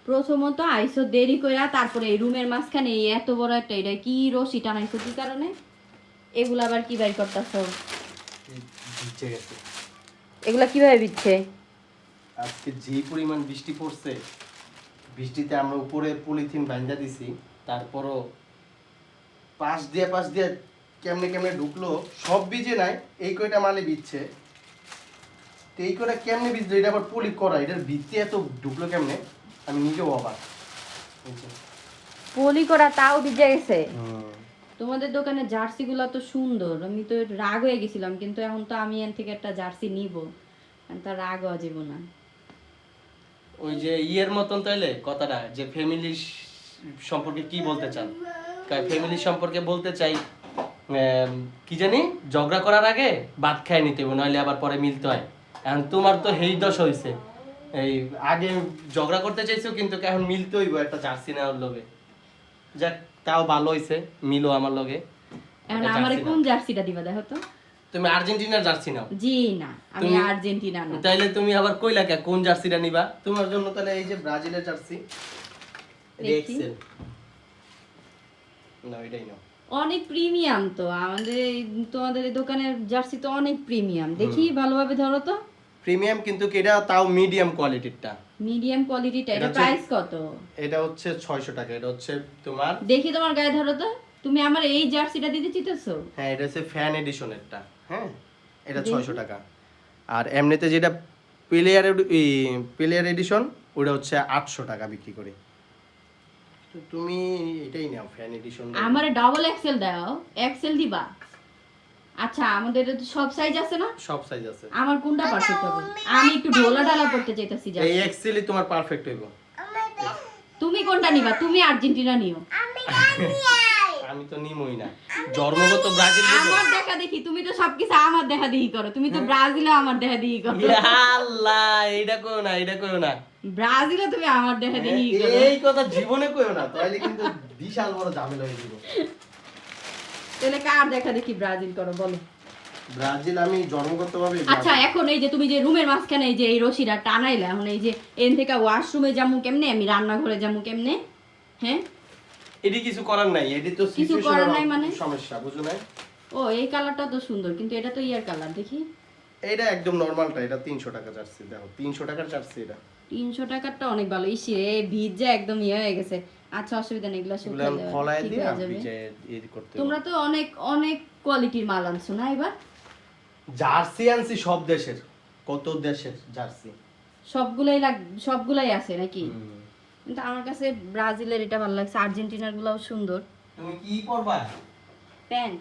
প্রথমত আইসো দেরি কইরা, তারপরে এই রুমের মাঝখানে এই এত বড় একটা এটা কি রশি টানাইছো কি কারণে? এগুলা আবার কি বাই করতেছো? ভিজে গেছে। এগুলা কিভাবে বিচ্ছে? আজকে যে পরিমাণ বৃষ্টি পড়ছে, বৃষ্টিতে আমরা উপরে পলিথিন বাঁধা দিছি, তারপরও পাশ দিয়ে কেমনে কেমনে ঢুকলো, সব ভিজে নাই, এই কয়টা মালে ভিজছে। তো এই কয়টা কেমনে ভিজলো, এটা আবার পলি করা, এটার ভিজতে এত ঢুকলো কেমনে, আমি নিজেও অবাক। পলি করা তাও ভিজে গেছে। তোমাদের দোকানে জার্সি গুলা তো সুন্দর, আমি তো রাগ হয়ে গেছিলাম, কিন্তু এখন তো আমি এখান থেকে একটা জার্সি নিব, তার রাগ অজীব না। ওই যে ইয়ের মতন তাইলে কথাটা, যে ফ্যামিলি সম্পর্কে কি বলতে চান? ফ্যামিলি সম্পর্কে বলতে চাই, কি জানি, ঝগড়া করার আগে ভাত খাই নিতে হবে, নইলে আবার পরে মিলতে হয়। এখন তোমার তো হেই দশ হয়েছে, এই আগে ঝগড়া করতে চাইছো, কিন্তু এখন মিলতে হইব একটা জার্সি নেওয়ার লগে। যাক, তাও ভালো হইছে, মিলো আমার লগে। এখন আমারে কোন জার্সিটা দিবা দেখো তো? তুমি আর্জেন্টিনার জার্সি নাও। জি না, আমি আর্জেন্টিনা না। তাইলে তুমি আবার কইলা কে কোন জার্সিটা নিবা? তোমার জন্য তাহলে এই যে ব্রাজিলের জার্সি, এক্সেল না, এটাই নাও। অনেক প্রিমিয়াম তো আমাদের তোমাদের এই দোকানের জার্সি তো অনেক প্রিমিয়াম। দেখি ভালোভাবে ধরো তো। প্রিমিয়াম কিন্তু এটা তাও মিডিয়াম কোয়ালিটিরটা। মিডিয়াম কোয়ালিটিটা, এটা প্রাইস কত? এটা হচ্ছে 600 টাকা। এটা হচ্ছে তোমার, দেখি তোমার গায়ে ধরো তো। তুমি আমার এই জার্সিটা দিতে চাইতেছো? হ্যাঁ, এটা হচ্ছে ফ্যান এডিশনেরটা। হ্যাঁ, এটা 600 টাকা। আর এমনিতে যেটা প্লেয়ার এডিশন, ওটা হচ্ছে 800 টাকা বিক্রি করি। তো তুমি এটাই নাও, ফ্যান এডিশন। আমারে ডাবল এক্সেল দাও, এক্সেল দিবা? আচ্ছা, আমাদের তো সব সাইজ আছে না? সব সাইজ আছে। আমার কোনটা পারফেক্ট হবে? আমি একটু ঢোলা ঢালা করতে চাইতাছি এই জার্সি। এক্সেলই তোমার পারফেক্ট হইব। তুমি কোনটা নিবা? তুমি আর্জেন্টিনা নিও। আমি তো নিমই না, জন্মগত ব্রাজিল। আমার দেখা দেখি, তুমি তো সবকিছু আমার দেখা দেখি করো। তুমি তো ব্রাজিলে আমার দেখা দেখি করো। আল্লাহ, এটা কইও না, এটা কইও না। ব্রাজিলে তুমি আমার দেখা দেখি করো। এই কথা জীবনে কইও না, তাইলে কিন্তু বিশাল বড় ঝামেলা হয়ে যাবে। তাহলে কার দেখা দেখি ব্রাজিল করো বলো? ব্রাজিল আমি জন্মগতভাবে। আচ্ছা, এখন এই যে তুমি যে রুমের মাঝখানে এই যে এই রশিটা টানাইলা, এখন এই যে এন থেকে ওয়াশরুমে যামু কেমনে, আমি রান্নাঘরে যামু কেমনে? হ্যাঁ, এডি কিছু করার নাই, এডি তো কিছু করার নাই মানে সমস্যা, বুঝো না? ও, এই কালারটা তো সুন্দর, কিন্তু এটা তো ইয়ার কালার। দেখি, এটা একদম নরমালটা, এটা 300 টাকা জার্সি। দেখো, 300 টাকার জার্সি এটা। 300 টাকারটা অনেক ভালো। ইসি রে, ভিজা একদম ইয়ে হয়ে গেছে। আচ্ছা, অসুবিধা নেই, এগুলা শুকিয়ে যাবে, ফলায় ঠিক দিয়ে হয়ে যাবে। ভিজে এড করতে। তোমরা তো অনেক অনেক কোয়ালিটির মাল আনছো না এবার? জার্সি আনছি সব দেশের, কত দেশের জার্সি। সবগুলাই আছে নাকি? কিন্তু আমার কাছে ব্রাজিলের এটা ভালো লাগছে, আর্জেন্টিনার গুলাও সুন্দর। তুমি কি পরবা? প্যান্ট।